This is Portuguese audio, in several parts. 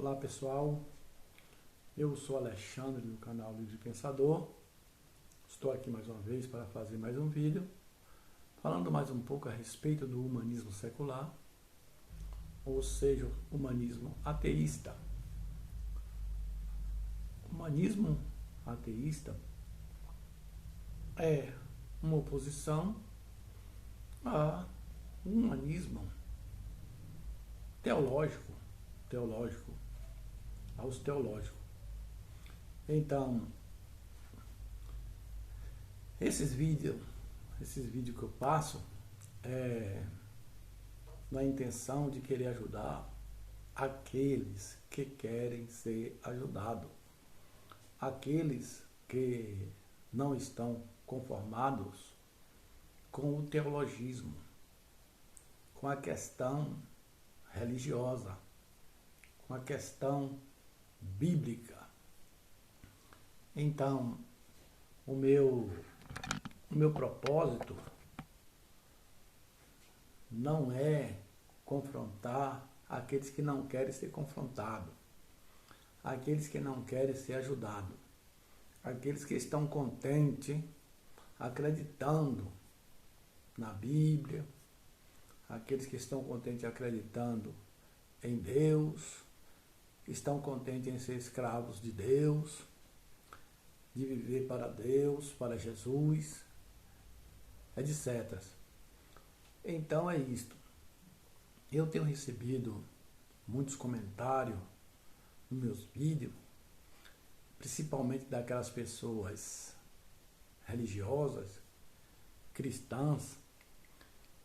Olá pessoal, eu sou Alexandre do canal Livre Pensador. Estou aqui mais uma vez para fazer mais um vídeo falando mais um pouco a respeito do humanismo secular, ou seja, o humanismo ateísta. O humanismo ateísta é uma oposição ao humanismo teológico, aos teológicos. Então, esses vídeos que eu passo na intenção de querer ajudar aqueles que querem ser ajudados, aqueles que não estão conformados com o teologismo, com a questão religiosa, com a questão bíblica. Então, o meu propósito não é confrontar aqueles que não querem ser confrontados, aqueles que não querem ser ajudados, aqueles que estão contentes, acreditando na Bíblia, aqueles que estão contentes acreditando em Deus, estão contentes em ser escravos de Deus, de viver para Deus, para Jesus, etc. Então é isto. Eu tenho recebido muitos comentários nos meus vídeos, principalmente daquelas pessoas religiosas, cristãs,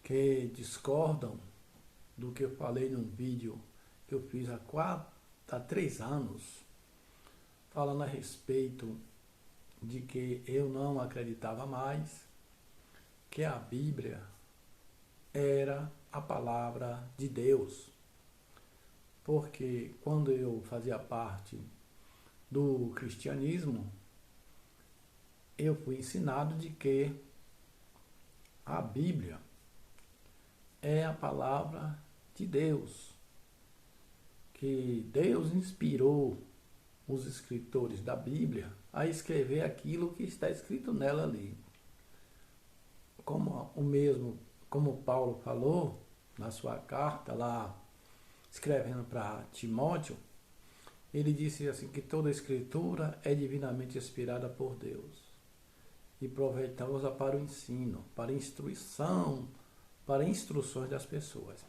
que discordam do que eu falei num vídeo que eu fiz há 3 anos, falando a respeito de que eu não acreditava mais que a Bíblia era a palavra de Deus. Porque quando eu fazia parte do cristianismo, eu fui ensinado de que a Bíblia é a palavra de Deus, que Deus inspirou os escritores da Bíblia a escrever aquilo que está escrito nela ali. Como Paulo falou na sua carta lá, escrevendo para Timóteo, ele disse assim que toda a escritura é divinamente inspirada por Deus e proveitosa para o ensino, para a instrução, para instruções das pessoas.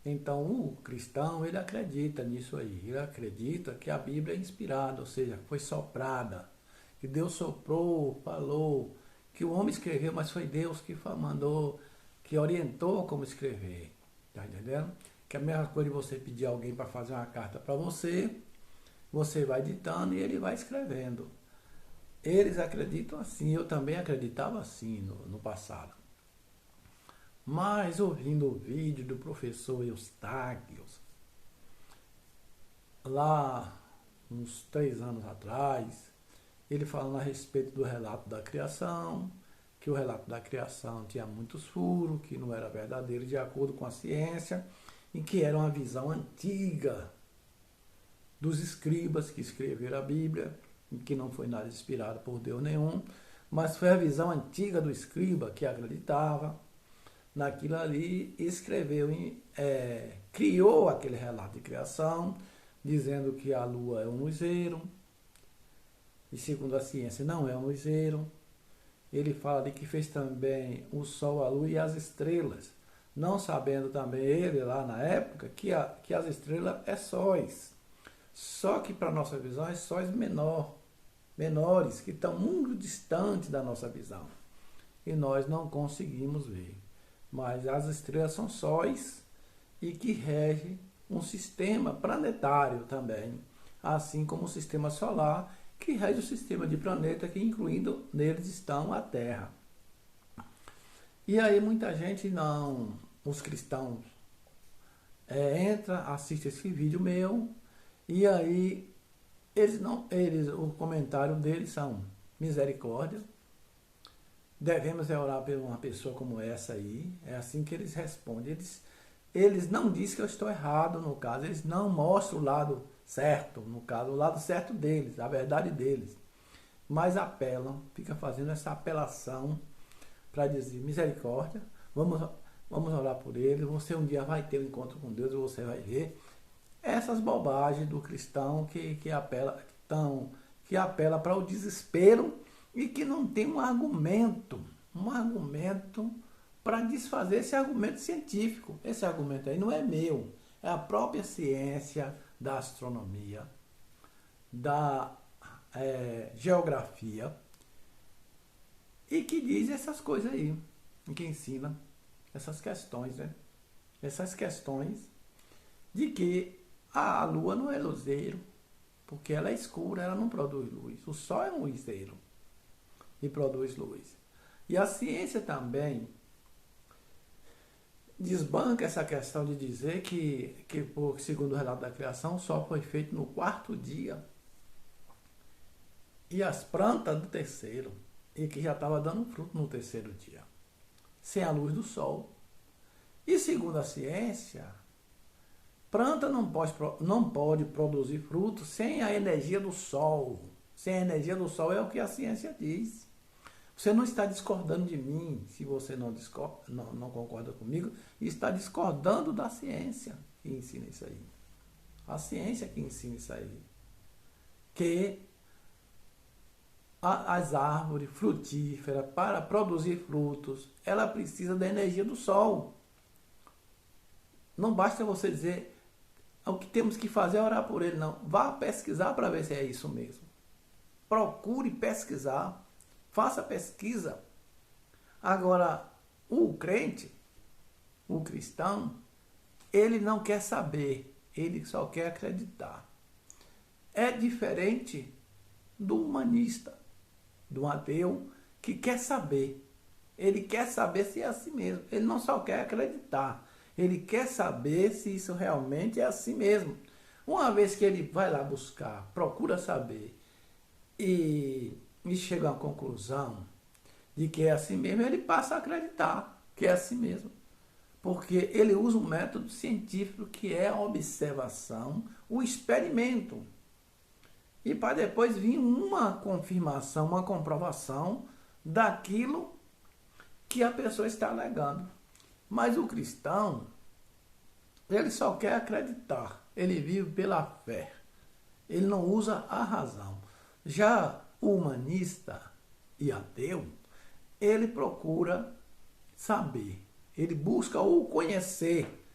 Então o cristão, ele acredita nisso aí, ele acredita que a Bíblia é inspirada, ou seja, foi soprada, que Deus soprou, falou, que o homem escreveu, mas foi Deus que mandou, que orientou como escrever, tá entendendo? Que é a mesma coisa de você pedir alguém para fazer uma carta para você, você vai ditando e ele vai escrevendo. Eles acreditam assim, eu também acreditava assim no passado. Mas ouvindo o vídeo do professor Eustáquio, lá uns 3 anos atrás, ele falando a respeito do relato da criação, que o relato da criação tinha muitos furos, que não era verdadeiro de acordo com a ciência, e que era uma visão antiga dos escribas que escreveram a Bíblia, e que não foi nada inspirado por Deus nenhum, mas foi a visão antiga do escriba que acreditava naquilo ali, escreveu, criou aquele relato de criação, dizendo que a lua é um luzeiro, e segundo a ciência não é um luzeiro. Ele fala de que fez também o sol, a lua e as estrelas, não sabendo também ele lá na época que as estrelas é sóis, só que para nossa visão é sóis menores, que estão muito distantes da nossa visão, e nós não conseguimos ver. Mas as estrelas são sóis e que regem um sistema planetário também, assim como o sistema solar, que rege o sistema de planeta, que incluindo neles estão a Terra. E aí muita gente os cristãos, assiste esse vídeo meu, e aí o comentário deles são misericórdia. Devemos orar por uma pessoa como essa aí. É assim que eles respondem. Eles não dizem que eu estou errado no caso. Eles não mostram o lado certo, no caso, o lado certo deles, a verdade deles. Mas apelam, fica fazendo essa apelação para dizer misericórdia, vamos orar por ele, você um dia vai ter um encontro com Deus e você vai ver. Essas bobagens do cristão que apela para o desespero e que não tem um argumento para desfazer esse argumento científico. Esse argumento aí não é meu, é a própria ciência da astronomia, da geografia, e que diz essas coisas aí, que ensina essas questões, né? Essas questões de que a Lua não é luzeiro, porque ela é escura, ela não produz luz. O Sol é um luzeiro e produz luz. E a ciência também desbanca essa questão de dizer que segundo o relato da criação, o Sol foi feito no 4º dia e as plantas do 3º, e que já estava dando fruto no 3º dia, sem a luz do Sol. E segundo a ciência, planta não pode produzir fruto sem a energia do Sol. Sem a energia do Sol é o que a ciência diz. Você não está discordando de mim, se você não concorda comigo, está discordando da ciência que ensina isso aí. A ciência que ensina isso aí. Que as árvores frutíferas, para produzir frutos, ela precisa da energia do Sol. Não basta você dizer o que temos que fazer é orar por ele, não. Vá pesquisar para ver se é isso mesmo. Procure pesquisar. Faça pesquisa. Agora, o crente, o cristão, ele não quer saber, ele só quer acreditar. É diferente do humanista, do ateu, que quer saber. Ele quer saber se é assim mesmo. Ele não só quer acreditar. Ele quer saber se isso realmente é assim mesmo. Uma vez que ele vai lá buscar, procura saber e chega a uma conclusão de que é assim mesmo, ele passa a acreditar que é assim mesmo. Porque ele usa um método científico que é a observação, o experimento. E para depois vir uma confirmação, uma comprovação daquilo que a pessoa está alegando. Mas o cristão, ele só quer acreditar. Ele vive pela fé. Ele não usa a razão. Já o humanista e ateu, ele procura saber. Ele busca o conhecer.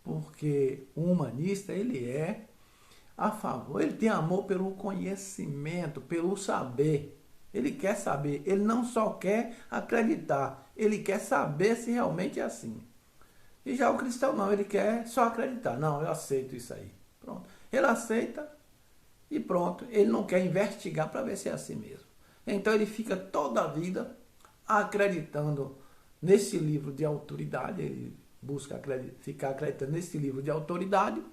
Porque o humanista, ele é a favor. Ele tem amor pelo conhecimento, pelo saber. Ele quer saber, ele não só quer acreditar, ele quer saber se realmente é assim. E já o cristão não, ele quer só acreditar. Não, eu aceito isso aí. Pronto. Ele aceita e pronto. Ele não quer investigar para ver se é assim mesmo. Então ele fica toda a vida acreditando nesse livro de autoridade, ele busca ficar acreditando nesse livro de autoridade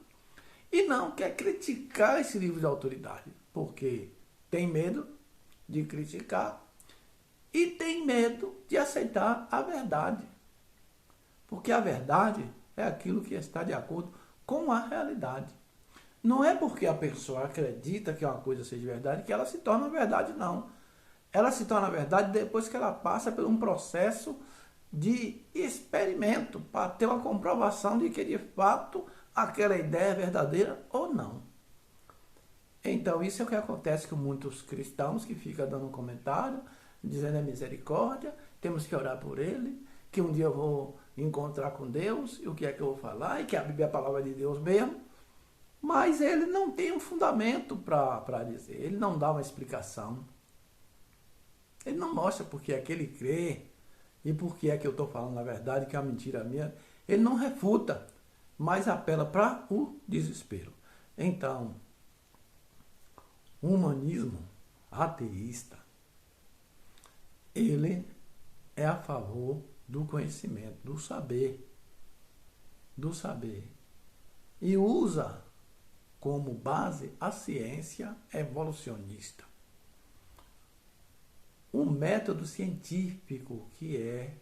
e não quer criticar esse livro de autoridade, porque tem medo de criticar e tem medo de aceitar a verdade. Porque a verdade é aquilo que está de acordo com a realidade. Não é porque a pessoa acredita que uma coisa seja verdade que ela se torna verdade, não. Ela se torna verdade depois que ela passa por um processo de experimento para ter uma comprovação de que de fato aquela ideia é verdadeira ou não. Então, isso é o que acontece com muitos cristãos que ficam dando um comentário, dizendo é misericórdia, temos que orar por ele, que um dia eu vou encontrar com Deus, e o que é que eu vou falar, e que a Bíblia é a palavra de Deus mesmo, mas ele não tem um fundamento para dizer, ele não dá uma explicação, ele não mostra porque é que ele crê, e por que é que eu estou falando a verdade, que é uma mentira minha, ele não refuta, mas apela para o desespero. Então, o humanismo ateísta, ele é a favor do conhecimento, do saber, e usa como base a ciência evolucionista. O método científico que é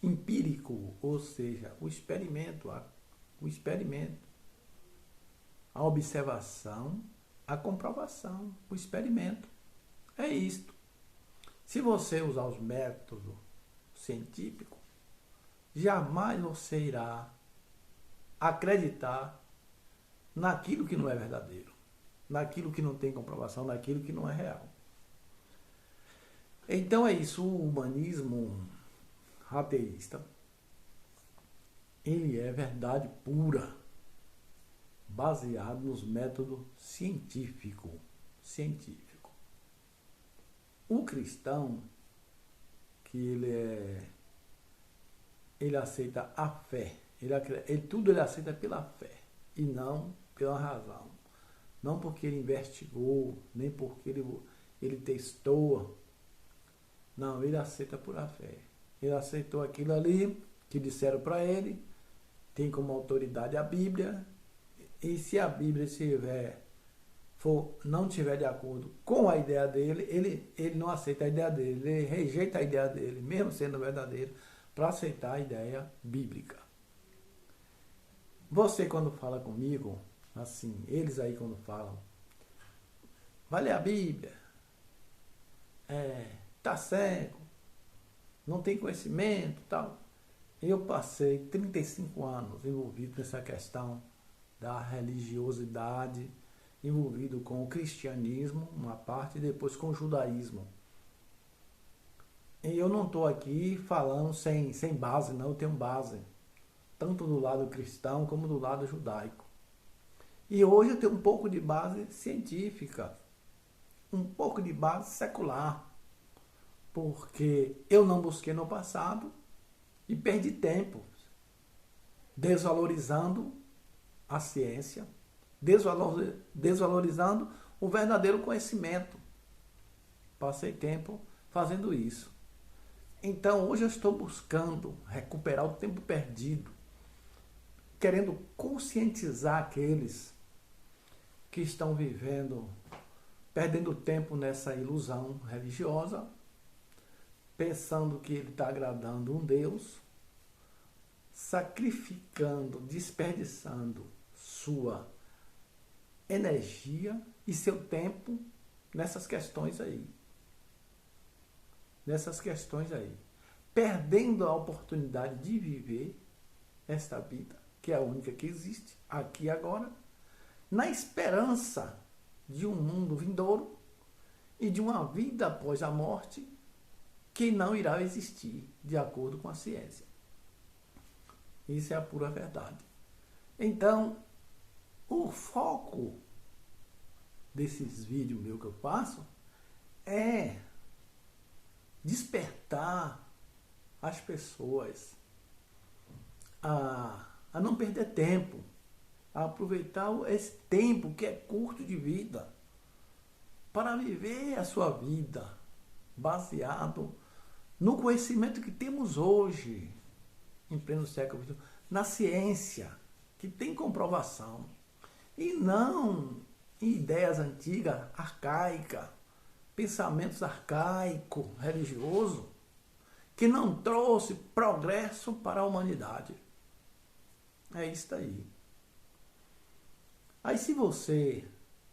empírico, ou seja, o experimento. a observação, a comprovação, o experimento. É isto. Se você usar os métodos científicos, jamais você irá acreditar naquilo que não é verdadeiro, naquilo que não tem comprovação, naquilo que não é real. Então é isso, o humanismo ateísta, ele é verdade pura, baseado nos métodos científicos. O cristão, que ele aceita a fé, tudo ele aceita pela fé e não pela razão. Não porque ele investigou, nem porque ele testou. Não, ele aceita por a fé. Ele aceitou aquilo ali que disseram para ele, tem como autoridade a Bíblia, e se a Bíblia não estiver de acordo com a ideia dele, ele não aceita a ideia dele, ele rejeita a ideia dele, mesmo sendo verdadeiro, para aceitar a ideia bíblica. Você, quando fala comigo, assim, eles aí quando falam, vai ler a Bíblia, tá cego, não tem conhecimento, tal. Eu passei 35 anos envolvido nessa questão da religiosidade, envolvido com o cristianismo, uma parte, e depois com o judaísmo. E eu não estou aqui falando sem base, não, eu tenho base, tanto do lado cristão como do lado judaico. E hoje eu tenho um pouco de base científica, um pouco de base secular, porque eu não busquei no passado e perdi tempo desvalorizando a ciência, desvalorizando o verdadeiro conhecimento. Passei tempo fazendo isso. Então, hoje eu estou buscando recuperar o tempo perdido, querendo conscientizar aqueles que estão perdendo tempo nessa ilusão religiosa, pensando que ele está agradando um Deus, sacrificando, desperdiçando sua energia e seu tempo nessas questões aí. Perdendo a oportunidade de viver esta vida, que é a única que existe, aqui e agora, na esperança de um mundo vindouro e de uma vida após a morte que não irá existir, de acordo com a ciência. Isso é a pura verdade. Então, o foco desses vídeos meus que eu faço é despertar as pessoas a não perder tempo, a aproveitar esse tempo que é curto de vida para viver a sua vida baseado no conhecimento que temos hoje, em pleno século XXI, na ciência, que tem comprovação, e não em ideias antigas, arcaicas, pensamentos arcaicos, religiosos, que não trouxe progresso para a humanidade. É isso aí. Aí se você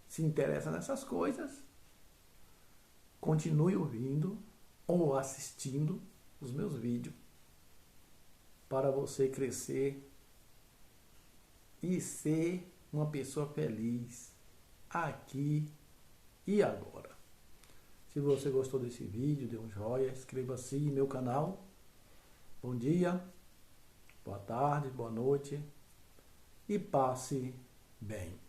se interessa nessas coisas, continue ouvindo ou assistindo os meus vídeos para você crescer e ser uma pessoa feliz aqui e agora. Se você gostou desse vídeo, dê um joinha, inscreva-se no meu canal. Bom dia, boa tarde, boa noite e passe bem.